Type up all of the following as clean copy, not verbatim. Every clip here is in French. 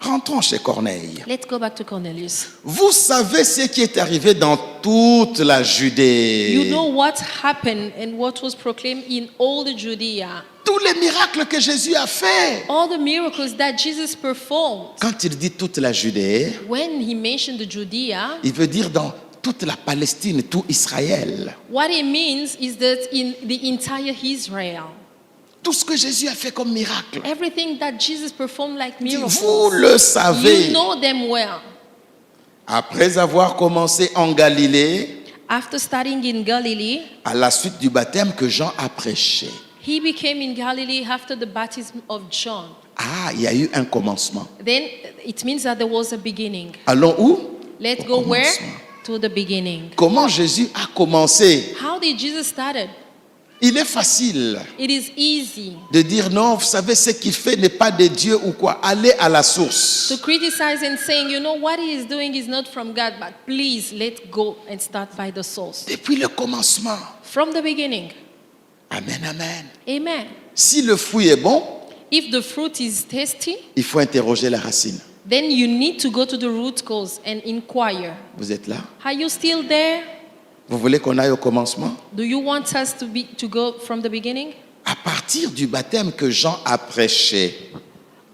Rentrons chez Corneille. Let's go back to Cornelius. Vous savez ce qui est arrivé dans toute la Judée. You know what happened and what was proclaimed in all the Judea. Tous les miracles que Jésus a fait. All the miracles that Jesus performed. Quand il dit toute la Judée, When he mentioned the Judea, il veut dire dans toute la Palestine, tout Israël. what he means is that in the entire Israel, Tout ce que Jésus a fait comme miracle. everything that Jesus performed like Vous miracles, le savez. you know them well. Après avoir commencé en Galilée, After studying in Galilee, à la suite du baptême que Jean a prêché. he became in Galilee after the baptism of John. Ah, il y a eu un commencement. Then it means that there was a beginning. Allons où? Let's Au go where? commencement. To the beginning. Comment Jésus a commencé? How did Jesus started? Il est facile It is easy de dire non, vous savez ce qu'il fait n'est pas de Dieu ou quoi. Allez à la source. to criticize and saying, you know, what he is doing is not from God, but please let's go and start by the source. Depuis le commencement. From the beginning. Amen, amen. Amen. Si le fruit est bon, If the fruit is tasty, il faut interroger la racine. then you need to go to the root cause and inquire. Vous êtes là? Are you still there? Vous voulez qu'on aille au commencement? Do you want us to go from the beginning? À partir du baptême que Jean a prêché,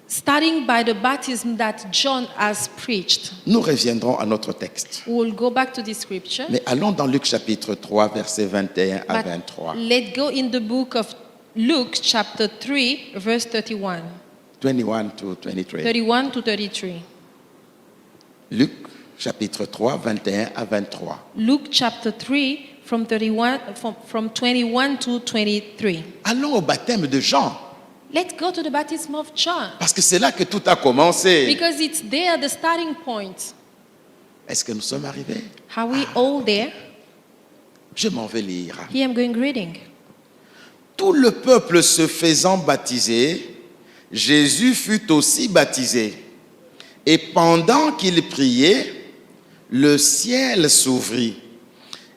Starting by the baptism that John has preached. nous reviendrons à notre texte. We will go back to the scripture. Mais allons dans Luc chapitre 3, versets 21 à But 23. let's go in the book of Luke chapter 3 verse 31. 21 to 23. 31 to 33. Luc chapitre 3, 21 à 23. Luke chapter 3 from 21 to 23. Allons au baptême de Jean, Let's go to the baptism of John parce que c'est là que tout a commencé. because it's there the starting point. Est-ce que nous sommes arrivés? Are we all there? Je m'en vais lire. Here I'm going reading. Tout le peuple se faisant baptiser, Jésus fut aussi baptisé. Et pendant qu'il priait, le ciel s'ouvrit.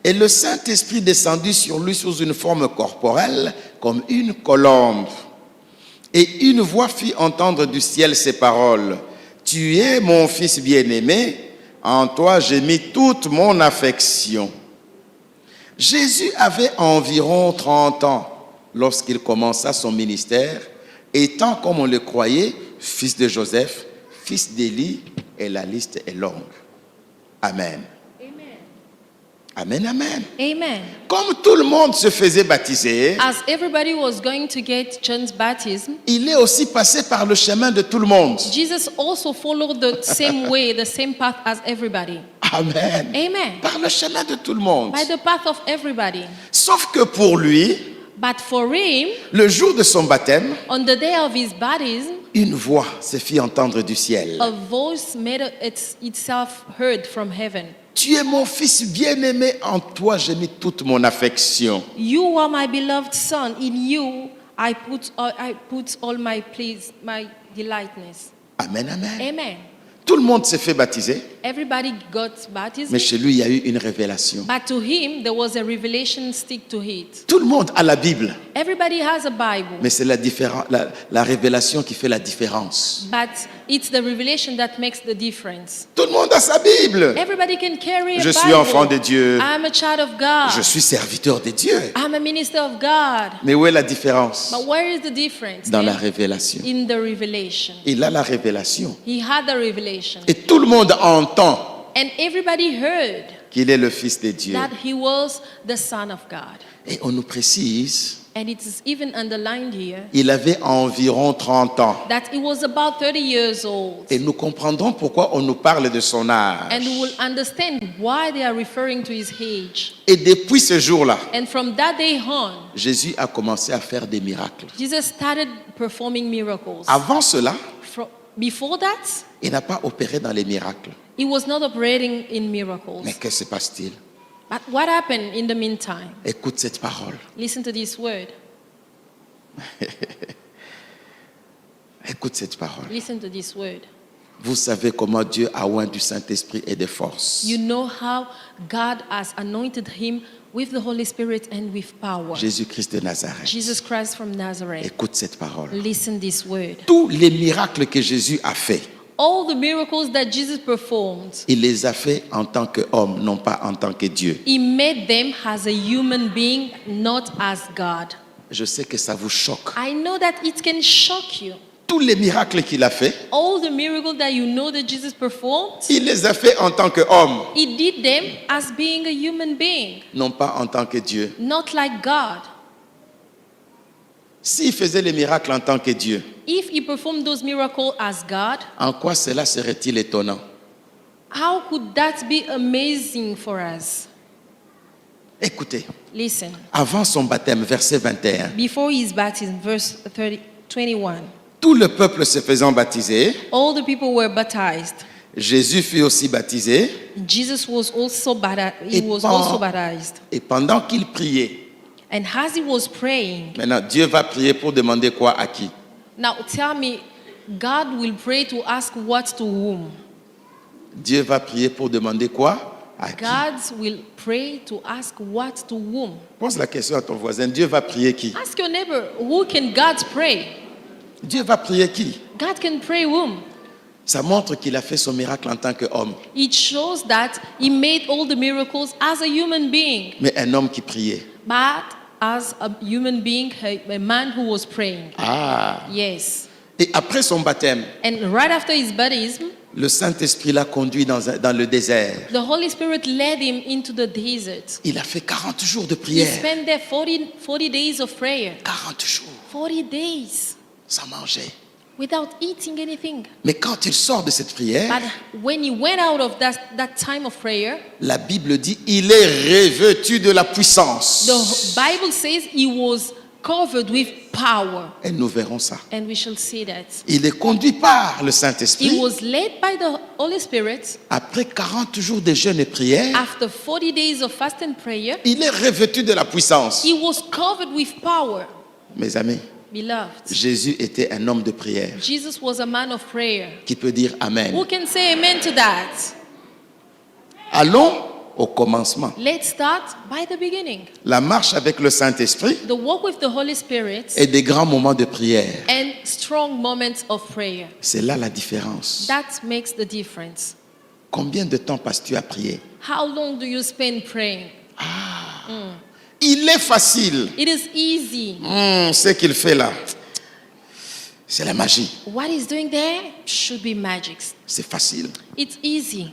Et le Saint-Esprit descendit sur lui sous une forme corporelle, comme une colombe. Et une voix fit entendre du ciel ces paroles. Tu es mon fils bien-aimé, en toi j'ai mis toute mon affection. Jésus avait environ 30 ans lorsqu'il commença son ministère, étant, comme on le croyait, fils de Joseph, fils d'Élie, et la liste est longue. Amen. Amen, amen. Amen. Comme tout le monde se faisait baptiser, As everybody was going to get John's baptism, il est aussi passé par le chemin de tout le monde. Jesus also followed the same way, the same path as everybody. Amen. Amen. Par le chemin de tout le monde. By the path of everybody. Sauf que pour lui, But for him, le jour de son baptême, on the day of his baptism, une voix se fit entendre du ciel. a voice made itself heard from heaven. Tu es mon fils bien-aimé, en toi j'ai mis toute mon affection. You are my beloved son. In you I put all my pleas, my delightness. Amen, amen. Amen. Tout le monde s'est fait baptiser, Everybody got baptism, mais chez lui il y a eu une révélation. but to him there was a revelation stick to it. Tout le monde a la Bible, Everybody has a Bible, mais c'est la révélation qui fait la différence. but it's the revelation that makes the difference. Tout le monde a sa Bible. Everybody can carry a Je Bible. suis enfant de Dieu. I'm a child of God. Je suis serviteur de Dieu. I'm a minister of God. Mais où est la différence? But where is the difference? Dans la then? révélation. In the revelation. Il a la révélation. He had the revelation. Et tout le monde entend And everybody heard qu'il est le Fils de Dieu. that he was the Son of God. Et on nous précise, And it is even underlined here il avait environ 30 ans. that he was about 30 years old. Et nous comprendrons pourquoi on nous parle de son âge. And we will understand why they are referring to his age. Et depuis ce jour-là, And from that day on, Jésus a commencé à faire des miracles. Jesus started performing miracles. Avant cela, Before that, il n'a pas opéré dans les miracles. he was not operating in miracles. Mais que se passe-t-il? But what happened in the meantime? Écoute cette parole. Listen to this word. Écoute cette parole. Listen to this word. Vous savez comment Dieu a oint du Saint-Esprit et de force. You know how God has anointed him with the Holy Spirit and with power. Jésus-Christ de Nazareth. Jesus Christ from Nazareth. Écoute cette parole. Listen this word. Tous les miracles que Jésus a fait, All the miracles that Jesus performed, il les a fait en tant qu'homme, non pas en tant que Dieu. he made them as a human being, not as God. Je sais que ça vous choque. I know that it can shock you. Tous les miracles qu'il a fait, All the miracles that you know that Jesus performed, il les a fait en tant qu'homme, he did them as being a human being, non pas en tant que Dieu. not like God. S'il faisait les miracles en tant que Dieu, If he performed those miracles as God, en quoi cela serait-il étonnant? how could that be amazing for us? Écoutez, Listen, avant son baptême, verset 21, before his baptism, verse 21, tout le peuple se faisant baptiser, all the people were baptized. Jésus fut aussi baptisé, Jesus was also Et pen- baptized. et pendant qu'il priait, And as he was praying, maintenant Dieu va prier pour demander quoi à qui? now tell me, God will pray to ask what to whom? Dieu va prier pour demander quoi à qui? God will pray to ask what to whom? Pose la question à ton voisin, Dieu va prier qui? Ask your neighbor, who can God pray? Dieu va prier qui? God can pray whom? Ça montre qu'il a fait son miracle en tant qu'homme, It shows that he made all the miracles as a human being, mais un homme qui priait. but as a human being, a man who was praying. Ah! Yes. Et après son baptême, And right after his baptism, le Saint-Esprit l'a conduit dans le désert. the Holy Spirit led him into the desert. Il a fait 40 jours de He prière. spent there 40 days of prayer. 40 jours, 40 days sans manger. without eating anything. Mais quand il sort de cette prière, But when he went out of that time of prayer, la Bible dit, il est revêtu de la puissance. the Bible says he was covered with power. Et nous verrons ça. And we shall see that. Il est conduit par le He Saint-Esprit. was led by the Holy Spirit. Après 40 jours de jeûne et prière, After 40 days of fast and prayer, il est revêtu de la puissance. he was covered with power. Mes amis, Beloved, Jésus était un homme de prière Jesus was a man of prayer. qui peut dire Amen. Who can say amen to that? Allons au commencement. Let's start by the beginning. La marche avec le Saint-Esprit The walk with the Holy Spirit et des grands moments de prière. and strong moments of prayer. C'est là la différence. That makes the difference. Combien de temps passes-tu à prier? How long do you spend praying? Il est facile. It is easy. Ce qu'il fait là, c'est la magie. What he's doing there should be magic. C'est facile. It's easy.